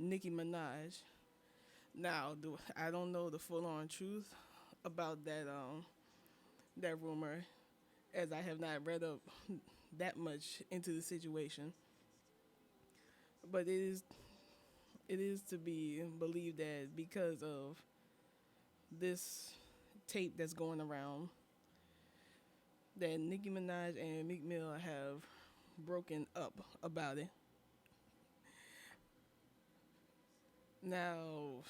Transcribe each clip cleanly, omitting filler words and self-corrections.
Nicki Minaj. Now, I don't know the full-on truth about that rumor, as I have not read up that much into the situation. But it is to be believed that because of this tape that's going around, that Nicki Minaj and Meek Mill have broken up about it. Now,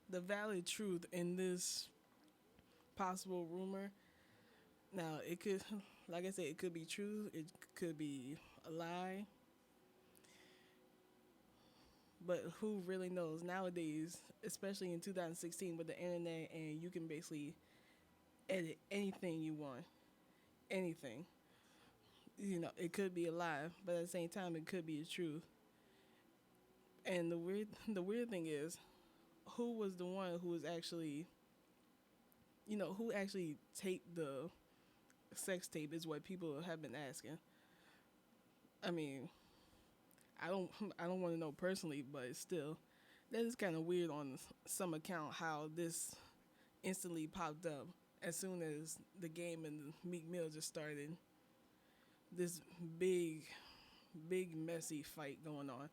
the valid truth in this possible rumor, now it could, like I said, it could be true, it could be a lie, but who really knows nowadays, especially in 2016 with the internet, and you can basically edit anything you want, anything. It could be a lie, but at the same time, it could be the truth. And the weird thing is, who was the one who was actually, who actually taped the sex tape is what people have been asking. I mean, I don't, I don't want to know personally, but still, that is kind of weird on some account how this instantly popped up as soon as the game and Meek Mill just started. This big, big messy fight going on,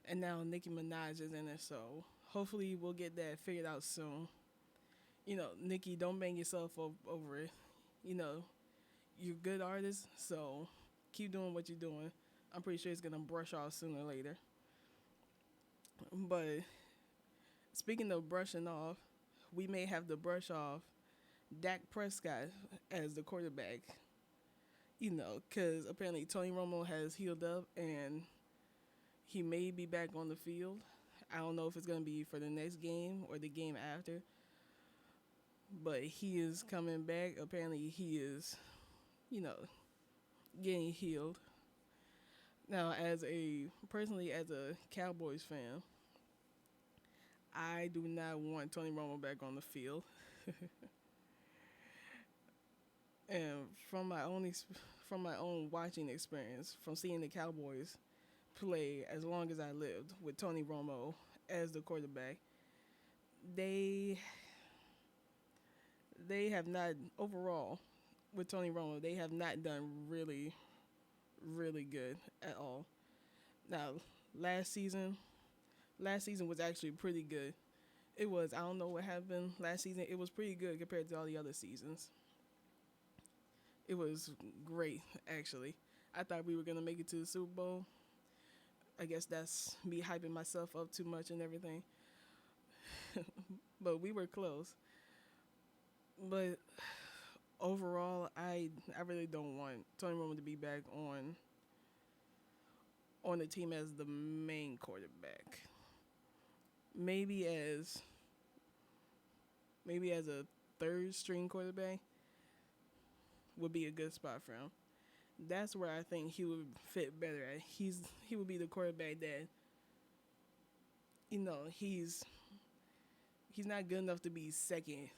and now Nicki Minaj is in it, so hopefully we'll get that figured out soon. Nicki, don't bang yourself over it. You know, you're a good artist, so keep doing what you're doing. I'm pretty sure it's gonna brush off sooner or later. But speaking of brushing off, we may have to brush off Dak Prescott as the quarterback. Because apparently Tony Romo has healed up and he may be back on the field. I don't know if it's going to be for the next game or the game after, but he is coming back. Apparently, he is, you know, getting healed. Now, as a Cowboys fan, I do not want Tony Romo back on the field. And from my own watching experience, from seeing the Cowboys play as long as I lived with Tony Romo as the quarterback, they they have not overall with Tony Romo, they have not done really really good at all. Now, last season, last season was actually pretty good. It was, I don't know what happened last season. It was pretty good compared to all the other seasons. It was great actually. I thought we were gonna make it to the Super Bowl. I guess that's me hyping myself up too much and everything. But we were close. But overall, I really don't want Tony Romo to be back on the team as the main quarterback. Maybe as maybe as a third string quarterback would be a good spot for him. That's where I think he would fit better at. He would be the quarterback that he's not good enough to be second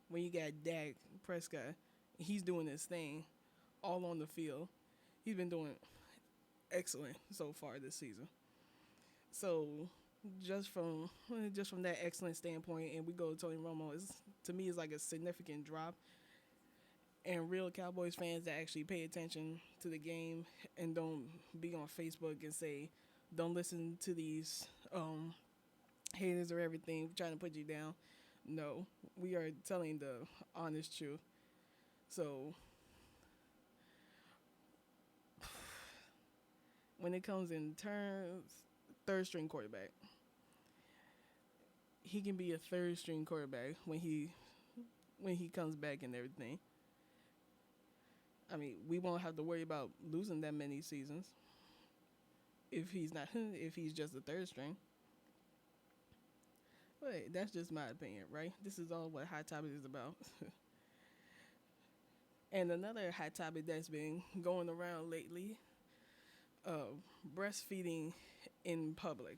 when you got Dak Prescott. He's doing his thing all on the field. He's been doing excellent so far this season. So just from just from that excellent standpoint, and we go to Tony Romo, to me is like a significant drop. And real Cowboys fans that actually pay attention to the game and don't be on Facebook and say, don't listen to these haters or everything trying to put you down. No, we are telling the honest truth. So when it comes in terms, third string quarterback, he can be a third string quarterback when he comes back and everything. I mean, we won't have to worry about losing that many seasons if he's not if he's just a third string. But that's just my opinion, right? This is all what Hot Topic is about. And another hot topic that's been going around lately, uh, breastfeeding in public.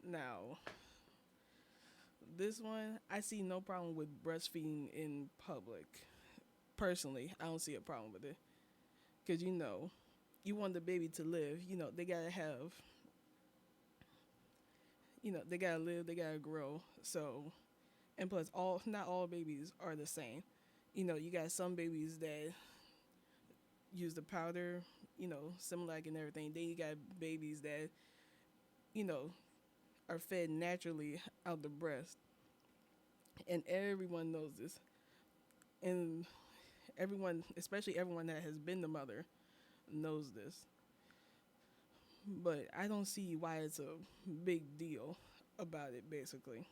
Now, this one, I see no problem with breastfeeding in public. Personally, I don't see a problem with it. Because you want the baby to live. They gotta have. They gotta live. They gotta grow. So, and plus, all not all babies are the same. You got some babies that use the powder. Similac and everything. Then you got babies that you know are fed naturally out the breast, and everyone knows this. And everyone, especially everyone that has been the mother, knows this. But I don't see why it's a big deal about it. Basically,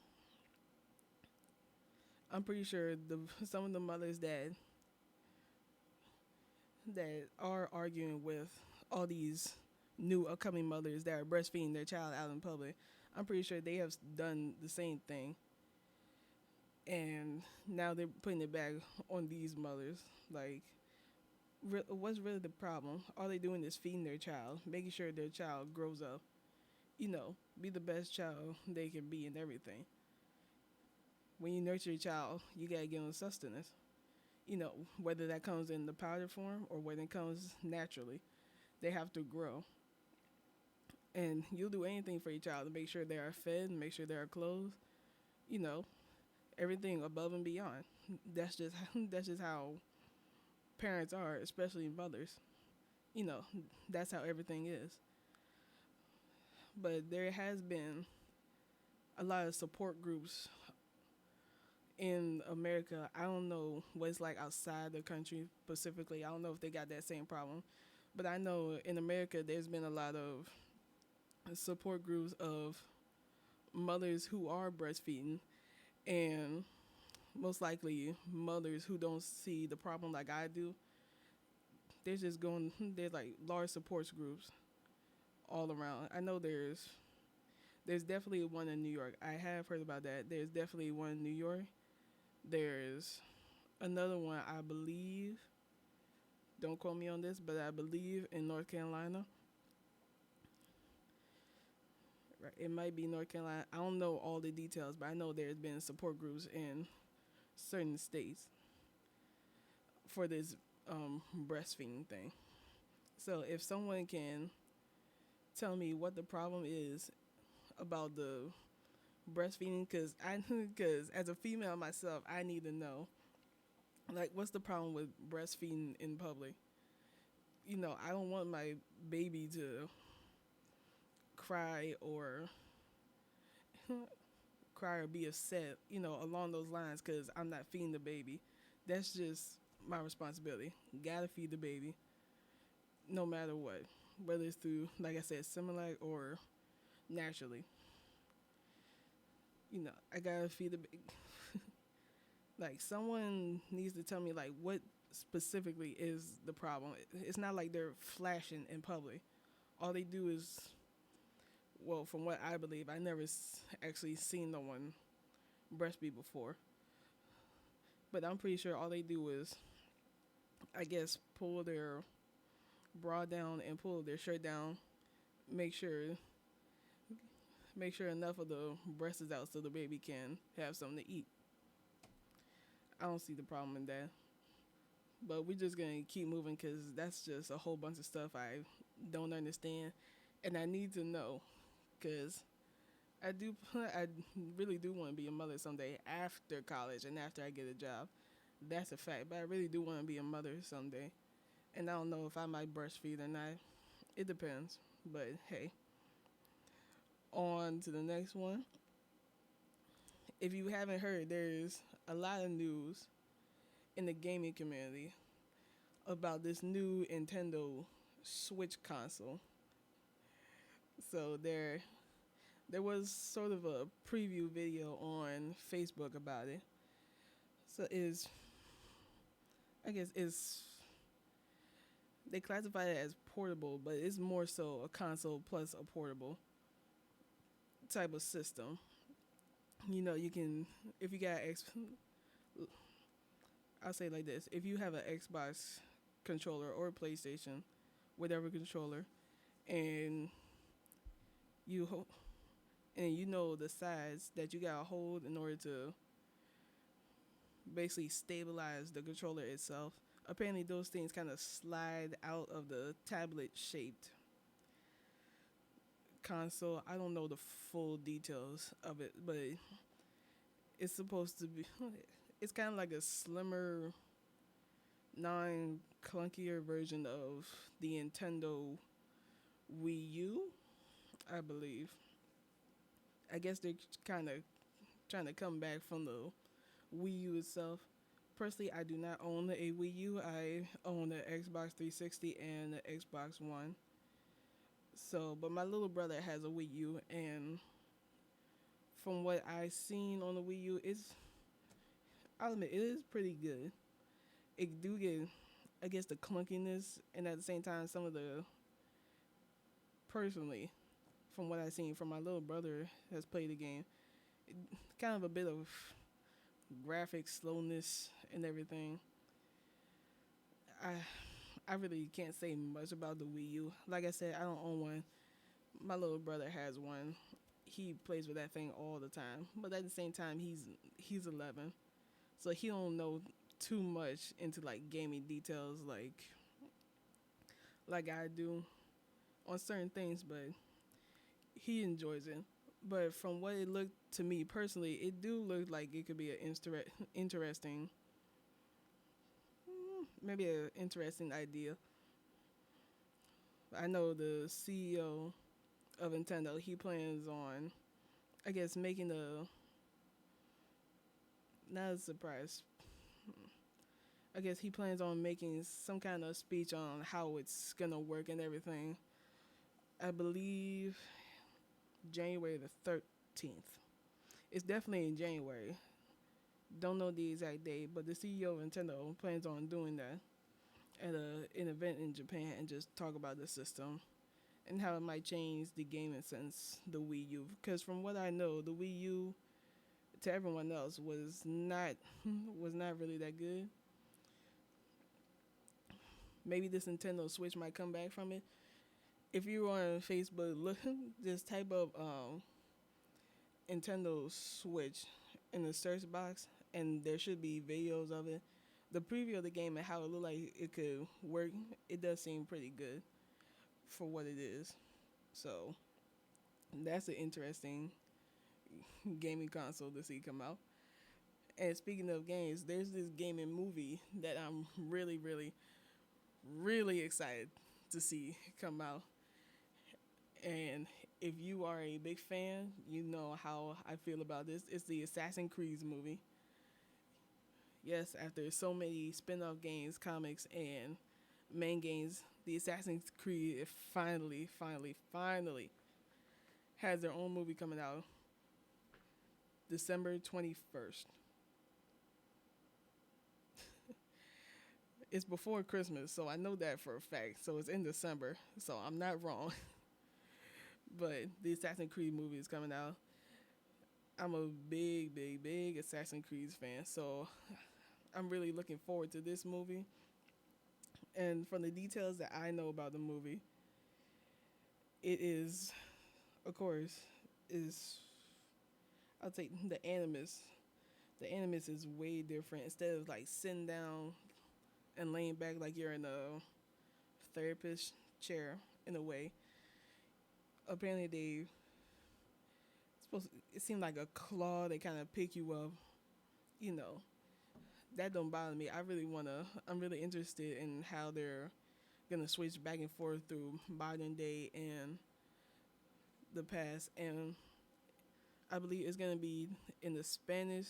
I'm pretty sure some of the mothers that are arguing with all these new upcoming mothers that are breastfeeding their child out in public, I'm pretty sure they have done the same thing. And now they're putting it back on these mothers. Like, what's really the problem? All they doing is feeding their child, making sure their child grows up, be the best child they can be and everything. When you nurture your child, you gotta give them sustenance. Whether that comes in the powder form or whether it comes naturally, they have to grow. And you'll do anything for your child to make sure they are fed, make sure they are clothed, you know, everything above and beyond. That's just how parents are, especially mothers. You know, that's how everything is. But there has been a lot of support groups in America. I don't know what it's like outside the country specifically. I don't know if they got that same problem. But I know in America there's been a lot of support groups of mothers who are breastfeeding, and most likely mothers who don't see the problem like I do. There's like large support groups all around. I know there's definitely one in New York. I have heard about that. There's definitely one in New York. There's another one, I believe. Don't quote me on this, but I believe in North Carolina. Right, it might be North Carolina. I don't know all the details, but I know there's been support groups in certain states for this breastfeeding thing. So if someone can tell me what the problem is about the breastfeeding, because as a female myself, I need to know, like, what's the problem with breastfeeding in public? I don't want my baby to cry or cry or be upset, along those lines, because I'm not feeding the baby. That's just my responsibility. Gotta feed the baby, no matter what, whether it's through, like I said, Similac or naturally. I gotta feed the baby. Like, someone needs to tell me, like, what specifically is the problem. It's not like they're flashing in public. All they do is, well, from what I believe, I never actually seen no one breastfeed before. But I'm pretty sure all they do is, I guess, pull their bra down and pull their shirt down, make sure enough of the breast is out so the baby can have something to eat. I don't see the problem in that. But we're just going to keep moving because that's just a whole bunch of stuff I don't understand. And I need to know because I really do want to be a mother someday after college and after I get a job. That's a fact. But I really do want to be a mother someday. And I don't know if I might breastfeed or not. It depends. But hey, on to the next one. If you haven't heard, there's a lot of news in the gaming community about this new Nintendo Switch console. So there was sort of a preview video on Facebook about it. So I guess they classify it as portable, but it's more so a console plus a portable type of system. You can, if you got I'll say it like this: if you have an Xbox controller or a PlayStation, whatever controller, and you know the size that you gotta hold in order to basically stabilize the controller itself. Apparently, those things kind of slide out of the tablet shaped console. I don't know the full details of it, but it's supposed to be. It's kind of like a slimmer, non clunkier version of the Nintendo Wii U, I believe. I guess they're kind of trying to come back from the Wii U itself. Personally, I do not own a Wii U. I own an Xbox 360 and an Xbox One. So, but my little brother has a Wii U, and from what I've seen on the Wii U, I'll admit, it is pretty good. It do get, I guess, the clunkiness, and at the same time, some of the, personally, from what I've seen from my little brother has played the game, kind of a bit of graphic slowness and everything. I I really can't say much about the Wii U. Like I said, I don't own one. My little brother has one. He plays with that thing all the time. But at the same time, he's 11, so he don't know too much into like gaming details like I do on certain things. But he enjoys it. But from what it looked to me personally, it do look like it could be an interesting, maybe an interesting idea. I know the CEO of Nintendo, he plans on, I guess, making a, not a surprise. I guess he plans on making some kind of speech on how it's gonna work and everything. I believe January the 13th. It's definitely in January. Don't know the exact date, but the CEO of Nintendo plans on doing that at an event in Japan and just talk about the system and how it might change the gaming since the Wii U. Because from what I know, the Wii U to everyone else was not was not really that good. Maybe this Nintendo Switch might come back from it. If you're on Facebook, look, just type up Nintendo Switch in the search box, and there should be videos of it. The preview of the game and how it looked like it could work, it does seem pretty good for what it is. So that's an interesting gaming console to see come out. And speaking of games, there's this gaming movie that I'm really, really, really excited to see come out. And if you are a big fan, you know how I feel about this. It's the Assassin's Creed movie. Yes, after so many spin-off games, comics, and main games, the Assassin's Creed finally, finally, finally has their own movie coming out December 21st. It's before Christmas, so I know that for a fact. So it's in December, so I'm not wrong. But the Assassin's Creed movie is coming out. I'm a big, big, big Assassin's Creed fan, so I'm really looking forward to this movie. And from the details that I know about the movie, it is, of course, is I'll take the animus. The animus is way different. Instead of like sitting down and laying back like you're in a therapist chair in a way, apparently they supposed it seemed like a claw. They kind of pick you up, you know. That don't bother me. I'm really interested in how they're gonna switch back and forth through modern day and the past, and I believe it's gonna be in the Spanish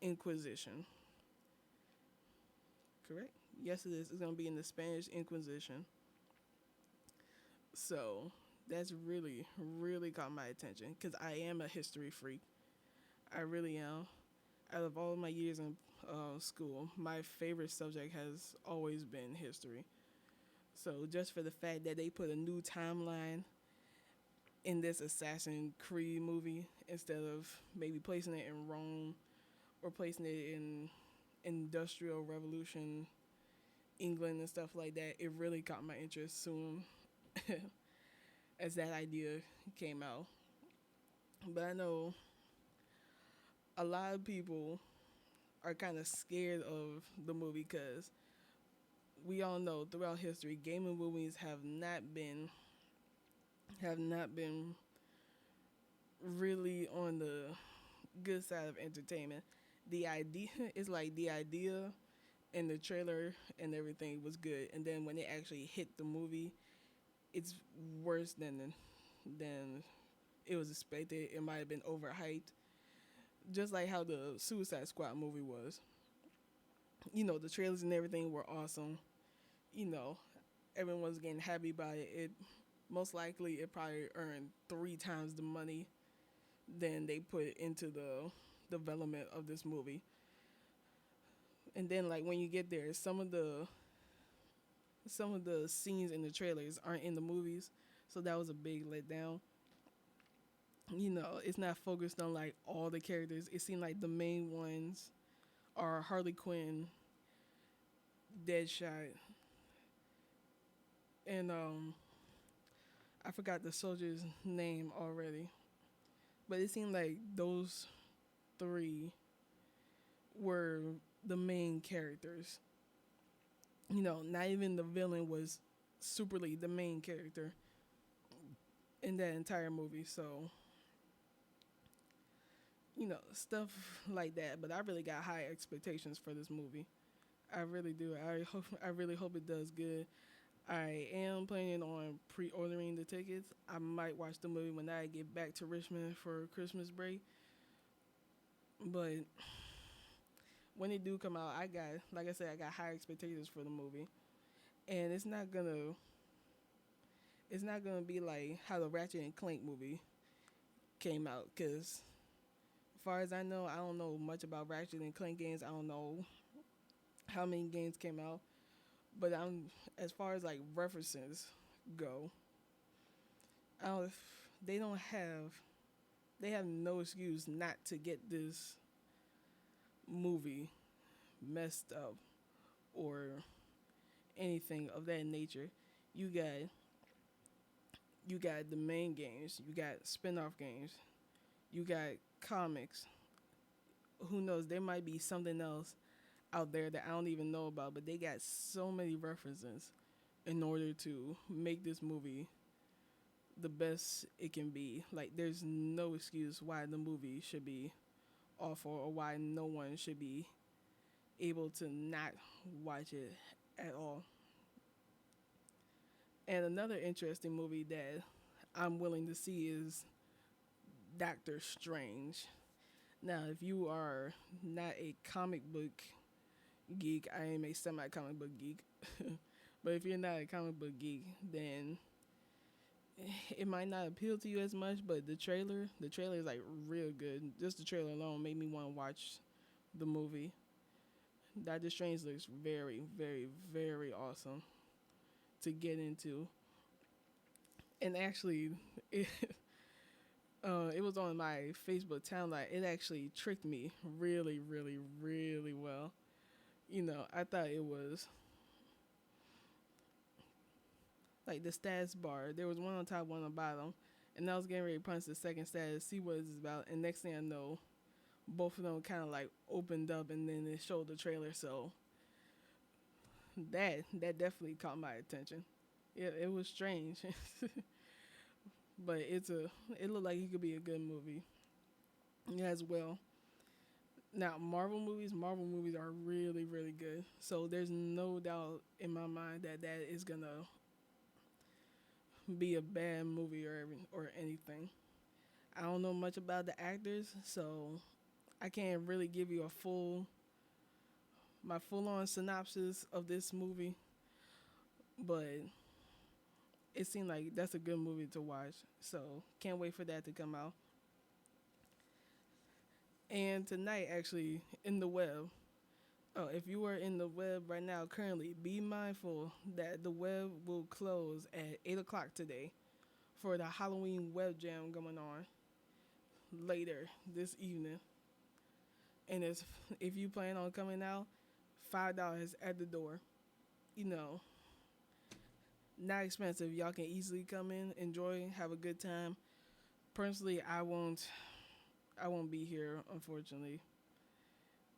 Inquisition. Correct? Yes, it is. It's gonna be in the Spanish Inquisition. So that's really, really caught my attention because I am a history freak. I really am. Out of all of my years in school, my favorite subject has always been history. So just for the fact that they put a new timeline in this Assassin's Creed movie instead of maybe placing it in Rome or placing it in Industrial Revolution, England and stuff like that, it really caught my interest soon as that idea came out. But I know a lot of people are kind of scared of the movie because we all know throughout history, gaming movies have not been really on the good side of entertainment. The idea is like the idea and the trailer and everything was good, and then when it actually hit the movie, it's worse than it was expected. It might have been overhyped, just like how the Suicide Squad movie was. The trailers and everything were awesome. You know, everyone was getting happy about it. It most likely it probably earned 3 times the money than they put into the development of this movie. And then like when you get there, some of the scenes in the trailers aren't in the movies, so that was a big letdown. It's not focused on like all the characters. It seemed like the main ones are Harley Quinn, Deadshot, and I forgot the soldier's name already. But it seemed like those three were the main characters. Not even the villain was superly the main character in that entire movie. So, stuff like that. But I really got high expectations for this movie. I really do. I really hope it does good. I am planning on pre-ordering the tickets. I might watch the movie when I get back to Richmond for Christmas break. But when it do come out, like I said, I got high expectations for the movie, and it's not gonna be like how the Ratchet and Clank movie came out. Cause as far as I don't know much about Ratchet and Clank games. I don't know how many games came out, but as far as like references go, I don't, they don't have they have no excuse not to get this movie messed up or anything of that nature. You got you got the main games, you got spin-off games, you got comics. Who knows? There might be something else out there that I don't even know about, but they got so many references in order to make this movie the best it can be. Like, there's no excuse why the movie should be awful or why no one should be able to not watch it at all. And another interesting movie that I'm willing to see is Doctor Strange. Now, if you are not a comic book geek, I am a semi comic book geek. But if you're not a comic book geek, then it might not appeal to you as much. But the trailer is like real good. Just the trailer alone made me want to watch the movie. Doctor Strange looks very, very, very awesome to get into. And actually, it, it was on my Facebook timeline. It actually tricked me really, really, really well. I thought it was like the stats bar. There was one on top, one on the bottom, and I was getting ready to punch the second stat, see what it's about. And next thing I know, both of them kind of like opened up, and then it showed the trailer. So that definitely caught my attention. It was strange, but it looked like it could be a good movie as well. Now, Marvel movies are really, really good. So there's no doubt in my mind that that is gonna be a bad movie or anything. I don't know much about the actors, so I can't really give you my full on synopsis of this movie. But it seemed like that's a good movie to watch. So can't wait for that to come out. And tonight, actually, in the web, oh, if you are in the web right now, currently, be mindful that the web will close at 8 o'clock today for the Halloween web jam going on later this evening. And if you plan on coming out, $5 at the door. You know, not expensive. Y'all can easily come in, enjoy, have a good time. Personally, I won't be here, unfortunately.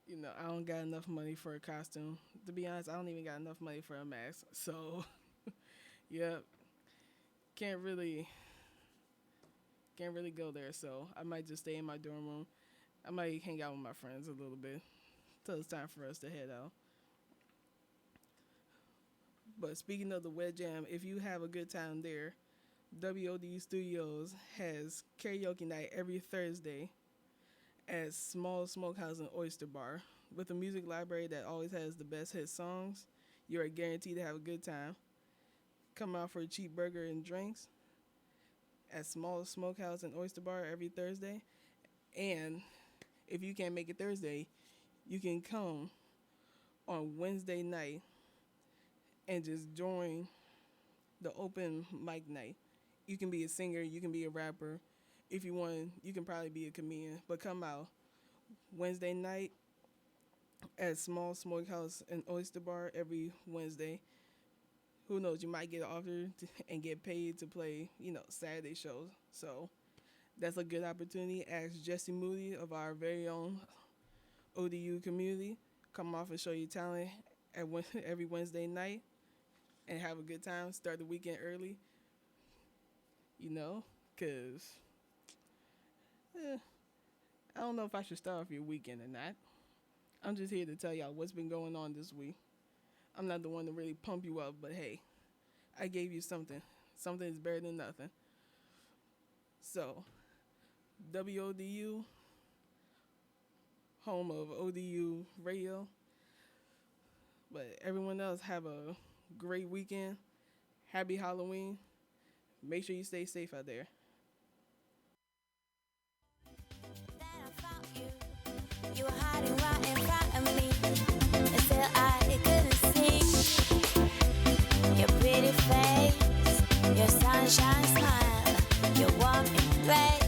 I don't got enough money for a costume. To be honest, I don't even got enough money for a mask. So, yep, can't really can't really go there. So I might just stay in my dorm room. I might hang out with my friends a little bit till it's time for us to head out. But speaking of the Wet Jam, if you have a good time there, WODU Studios has karaoke night every Thursday at Small Smokehouse and Oyster Bar. With a music library that always has the best hit songs, you are guaranteed to have a good time. Come out for a cheap burger and drinks at Small Smokehouse and Oyster Bar every Thursday. And if you can't make it Thursday, you can come on Wednesday night and just join the open mic night. You can be a singer, you can be a rapper. If you want, you can probably be a comedian. But come out Wednesday night at Small Smokehouse and Oyster Bar every Wednesday. Who knows? You might get offered and get paid to play, Saturday shows. So that's a good opportunity. Ask Jesse Moody of our very own ODU community. Come off and show your talent at every Wednesday night and have a good time. Start the weekend early, because I don't know if I should start off your weekend or not. I'm just here to tell y'all what's been going on this week. I'm not the one to really pump you up, but hey, I gave you something. Something is better than nothing. So, WODU, home of ODU radio. But everyone else have a great weekend. Happy Halloween. Make sure you stay safe out there. You were hiding right in front of me, and still I couldn't see your pretty face, your sunshine smile, your warm embrace.